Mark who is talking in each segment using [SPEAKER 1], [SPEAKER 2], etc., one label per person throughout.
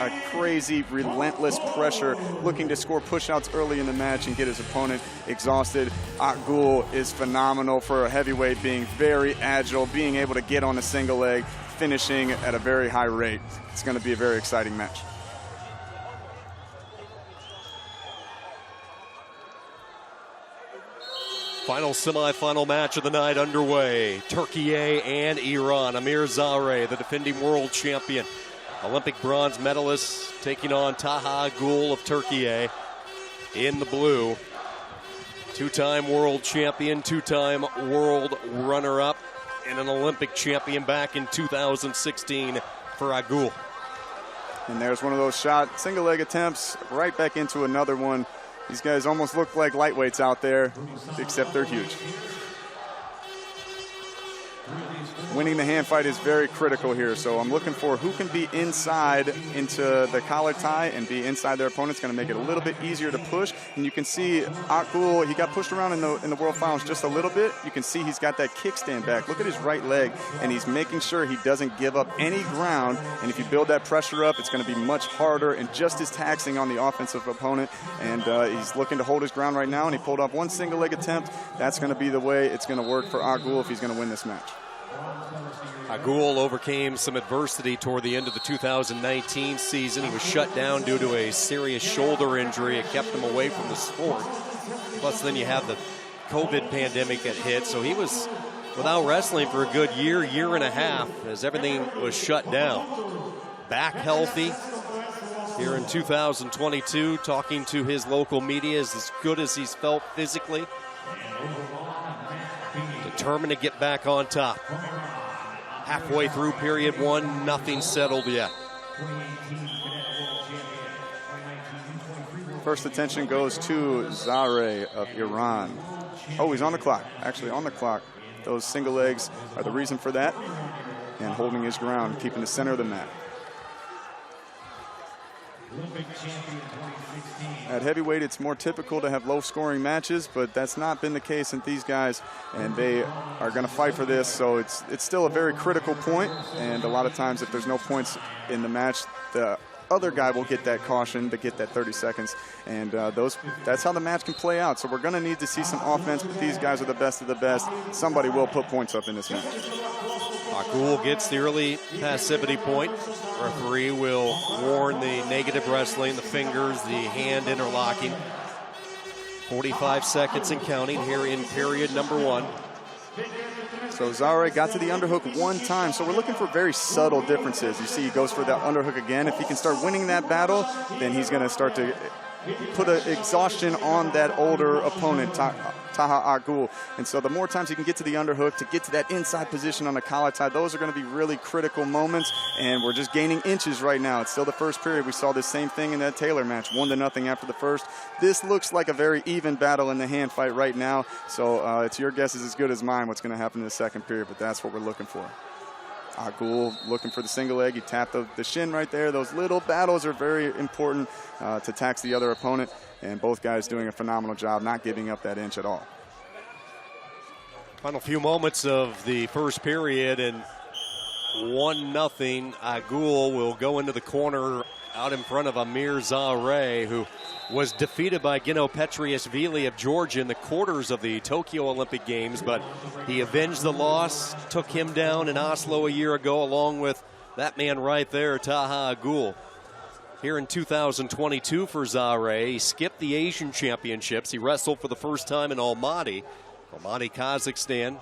[SPEAKER 1] a crazy, relentless pressure, looking to score push-outs early in the match and get his opponent exhausted. AKGUL is phenomenal for a heavyweight, being very agile, being able to get on a single leg, finishing at a very high rate. It's going to be a very exciting match.
[SPEAKER 2] Final semifinal match of the night underway. Turkey and Iran. Amir ZARE, the defending world champion, Olympic bronze medalist, taking on Taha AKGUL of Turkey in the blue. Two-time world champion, two-time world runner-up, and an Olympic champion back in 2016 for AKGUL.
[SPEAKER 1] And there's one of those single leg attempts, right back into another one. These guys almost look like lightweights out there, except they're huge. Winning the hand fight is very critical here, so I'm looking for who can be inside into the collar tie and be inside their opponent. It's going to make it a little bit easier to push. And you can see AKGUL, he got pushed around in the World Finals just a little bit. You can see he's got that kickstand back. Look at his right leg, and he's making sure he doesn't give up any ground. And if you build that pressure up, it's going to be much harder and just as taxing on the offensive opponent. And he's looking to hold his ground right now, and he pulled off one single leg attempt. That's going to be the way it's going to work for AKGUL if he's going to win this match.
[SPEAKER 2] AKGUL overcame some adversity toward the end of the 2019 season. He was shut down due to a serious shoulder injury. It kept him away from the sport. Plus, then you have the COVID pandemic that hit. So he was without wrestling for a good year and a half as everything was shut down. Back healthy here in 2022, talking to his local media, is as good as he's felt physically. Determined to get back on top. Halfway through period one, nothing settled yet.
[SPEAKER 1] First attention goes to ZARE of Iran. Oh, he's on the clock, actually on the clock. Those single legs are the reason for that. And holding his ground, keeping the center of the mat. At heavyweight, it's more typical to have low-scoring matches, but that's not been the case in these guys, and they are going to fight for this, so it's still a very critical point, and a lot of times if there's no points in the match, the other guy will get that caution to get that 30 seconds, and that's how the match can play out. So we're going to need to see some offense, but these guys are the best of the best. Somebody will put points up in this match.
[SPEAKER 2] AKGUL gets the early passivity point. Referee will warn the negative wrestling, the fingers, the hand interlocking. 45 seconds and counting here in period number one.
[SPEAKER 1] So ZARE got to the underhook one time, so we're looking for very subtle differences. You see he goes for that underhook again. If he can start winning that battle, then he's going to start to put an exhaustion on that older opponent, Taha AKGUL. And so the more times he can get to the underhook, to get to that inside position on the collar tie, those are going to be really critical moments, and we're just gaining inches right now. It's still the first period. We saw the same thing in that Taylor match, 1-0 after the first. This looks like a very even battle in the hand fight right now, so it's your guess is as good as mine what's going to happen in the second period, but that's what we're looking for. AKGUL looking for the single leg. He tapped the shin right there. Those little battles are very important to tax the other opponent, and both guys doing a phenomenal job, not giving up that inch at all.
[SPEAKER 2] Final few moments of the first period, and 1-0. AKGUL will go into the corner out in front of Amir ZARE, who was defeated by Gino Petriashvili of Georgia in the quarters of the Tokyo Olympic Games, but he avenged the loss, took him down in Oslo a year ago, along with that man right there, Taha AKGUL. Here in 2022 for ZARE, he skipped the Asian Championships. He wrestled for the first time in Almaty, Kazakhstan.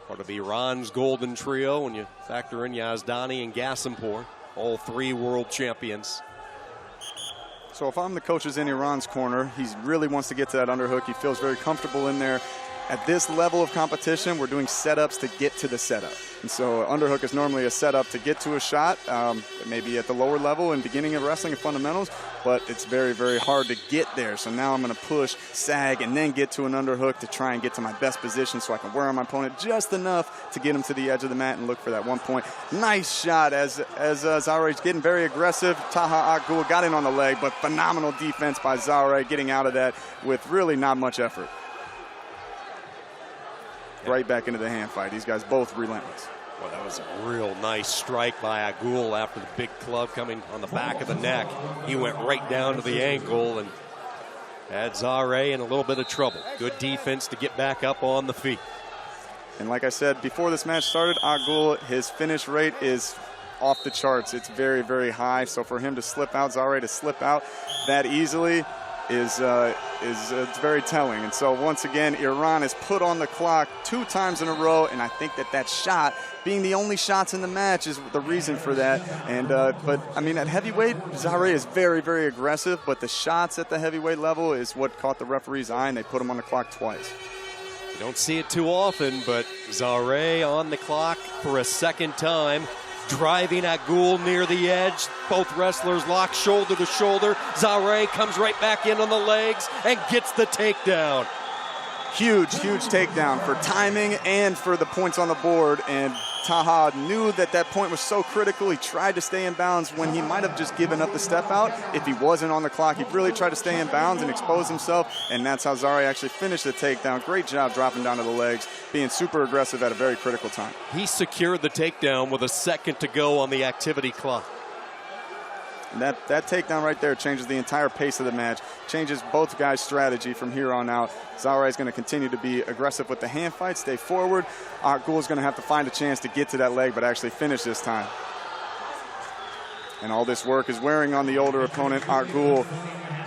[SPEAKER 2] Part of Iran's golden trio when you factor in Yazdani and Gasimpur, all three world champions.
[SPEAKER 1] So if I'm the coaches in Iran's corner, he really wants to get to that underhook. He feels very comfortable in there. At this level of competition, we're doing setups to get to the setup. And so underhook is normally a setup to get to a shot, maybe at the lower level and beginning of wrestling and fundamentals, but it's very, very hard to get there. So now I'm going to push, sag, and then get to an underhook to try and get to my best position so I can wear on my opponent just enough to get him to the edge of the mat and look for that 1 point. Nice shot as ZARE's getting very aggressive. Taha AKGUL got in on the leg, but phenomenal defense by ZARE, getting out of that with really not much effort. Right back into the hand fight. These guys both relentless.
[SPEAKER 2] Well, that was a real nice strike by AKGUL after the big club coming on the back of the neck. He went right down to the ankle and had ZARE in a little bit of trouble. Good defense to get back up on the feet.
[SPEAKER 1] And like I said, before this match started, AKGUL, his finish rate is off the charts. It's very, very high. So for him to slip out, ZARE to slip out that easily is very telling. And so once again, Iran is put on the clock 2 times in a row, and I think that shot, being the only shots in the match, is the reason for that. And but I mean, at heavyweight, ZARE is very, very aggressive, but the shots at the heavyweight level is what caught the referee's eye, and they put him on the clock twice.
[SPEAKER 2] You don't see it too often, but ZARE on the clock for a second time, driving AKGUL near the edge. Both wrestlers lock shoulder to shoulder. ZARE comes right back in on the legs and gets the takedown.
[SPEAKER 1] Huge, huge takedown for timing and for the points on the board. And Taha knew that point was so critical. He tried to stay in bounds when he might have just given up the step out. If he wasn't on the clock, he really tried to stay in bounds and expose himself. And that's how ZARE actually finished the takedown. Great job dropping down to the legs, being super aggressive at a very critical time.
[SPEAKER 2] He secured the takedown with a second to go on the activity clock.
[SPEAKER 1] And that takedown right there changes the entire pace of the match, changes both guys' strategy from here on out. ZARE is going to continue to be aggressive with the hand fight, stay forward. AKGUL is going to have to find a chance to get to that leg, but actually finish this time. And all this work is wearing on the older opponent, AKGUL.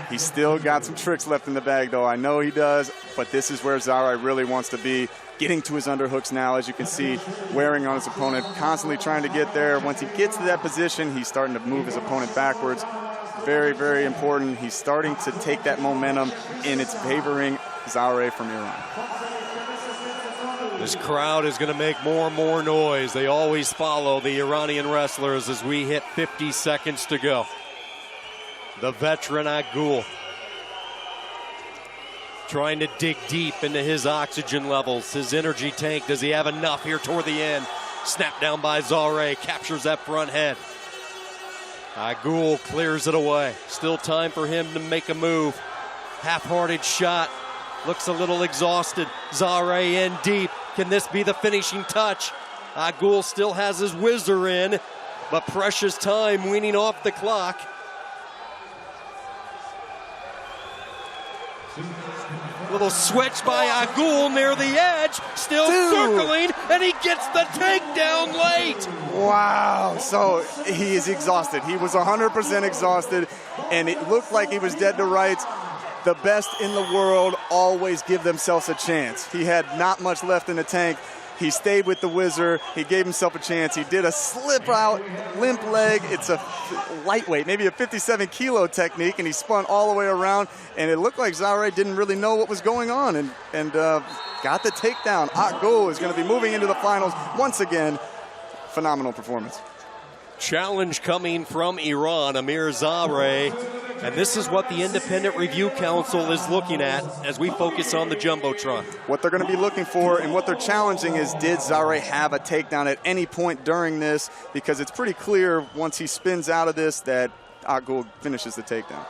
[SPEAKER 1] He's still got some tricks left in the bag, though. I know he does, but this is where ZARE really wants to be. Getting to his underhooks now, as you can see, wearing on his opponent, constantly trying to get there. Once he gets to that position, he's starting to move his opponent backwards. Very, very important. He's starting to take that momentum, and it's favoring ZARE from Iran.
[SPEAKER 2] This crowd is going to make more and more noise. They always follow the Iranian wrestlers as we hit 50 seconds to go. The veteran AKGUL trying to dig deep into his oxygen levels, his energy tank. Does he have enough here toward the end? Snap down by ZARE, captures that front head. AKGUL clears it away. Still time for him to make a move. Half-hearted shot. Looks a little exhausted. ZARE in deep. Can this be the finishing touch? AKGUL still has his whizzer in, but precious time weaning off the clock. Little switch by AKGUL near the edge, still circling, and he gets the takedown late.
[SPEAKER 1] Wow, so he is exhausted. He was 100% exhausted, and it looked like he was dead to rights. The best in the world always give themselves a chance. He had not much left in the tank. He stayed with the whizzer. He gave himself a chance. He did a slip out, limp leg. It's a lightweight, maybe a 57-kilo technique, and he spun all the way around. And it looked like ZARE didn't really know what was going on and got the takedown. AKGUL is going to be moving into the finals once again. Phenomenal performance.
[SPEAKER 2] Challenge coming from Iran, Amir ZARE. And this is what the Independent Review Council is looking at as we focus on the Jumbotron.
[SPEAKER 1] What they're going to be looking for and what they're challenging is, did ZARE have a takedown at any point during this? Because it's pretty clear once he spins out of this that AKGUL finishes the takedown.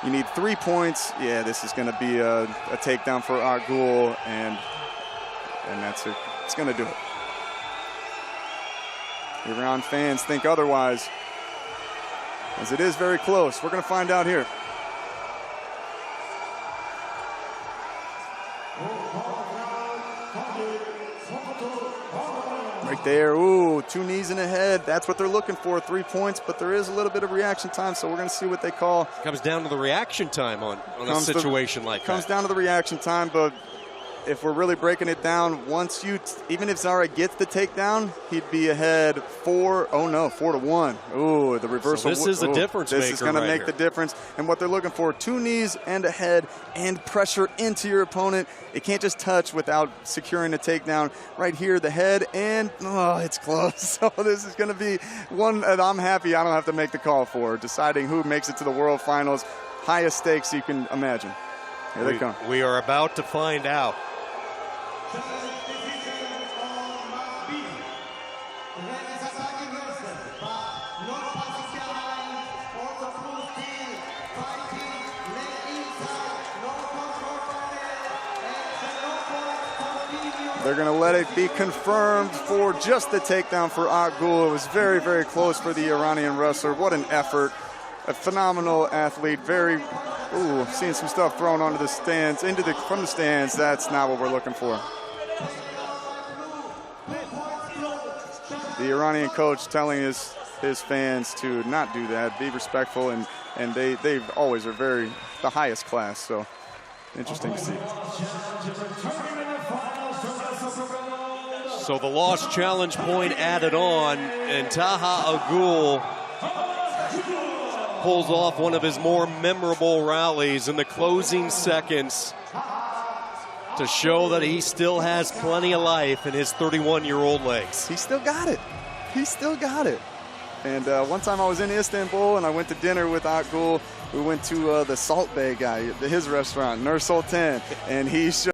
[SPEAKER 1] You need 3 points. Yeah, this is going to be a takedown for AKGUL, and that's it. It's going to do it. Iran fans think otherwise, as it is very close. We're going to find out here. Right there, ooh, 2 knees in the head. That's what they're looking for, 3 points, but there is a little bit of reaction time, so we're going to see what they call.
[SPEAKER 2] Comes down to the reaction time on a situation like that.
[SPEAKER 1] Comes down to the reaction time, but if we're really breaking it down, even if ZARE gets the takedown, he'd be ahead 4-1. Ooh, the reversal.
[SPEAKER 2] So this is a difference maker.
[SPEAKER 1] This is going to make the difference. And what they're looking for, 2 knees and a head and pressure into your opponent. It can't just touch without securing a takedown. Right here, the head, and it's close. So this is going to be one that I'm happy I don't have to make the call for, deciding who makes it to the World Finals. Highest stakes you can imagine. Here they come.
[SPEAKER 2] We are about to find out.
[SPEAKER 1] They're going to let it be confirmed for just the takedown for AKGUL. It was very, very close for the Iranian wrestler. What an effort. A phenomenal athlete. Seeing some stuff thrown onto the stands, from the stands. That's not what we're looking for. The Iranian coach telling his fans to not do that, be respectful, and they always are the highest class. So interesting to see.
[SPEAKER 2] So the lost challenge point added on, and Taha AKGUL pulls off one of his more memorable rallies in the closing seconds to show that he still has plenty of life in his 31-year-old legs.
[SPEAKER 1] He still got it. He still got it. And one time I was in Istanbul and I went to dinner with AKGUL. We went to the Salt Bay guy, his restaurant, Nur Sultan, and he showed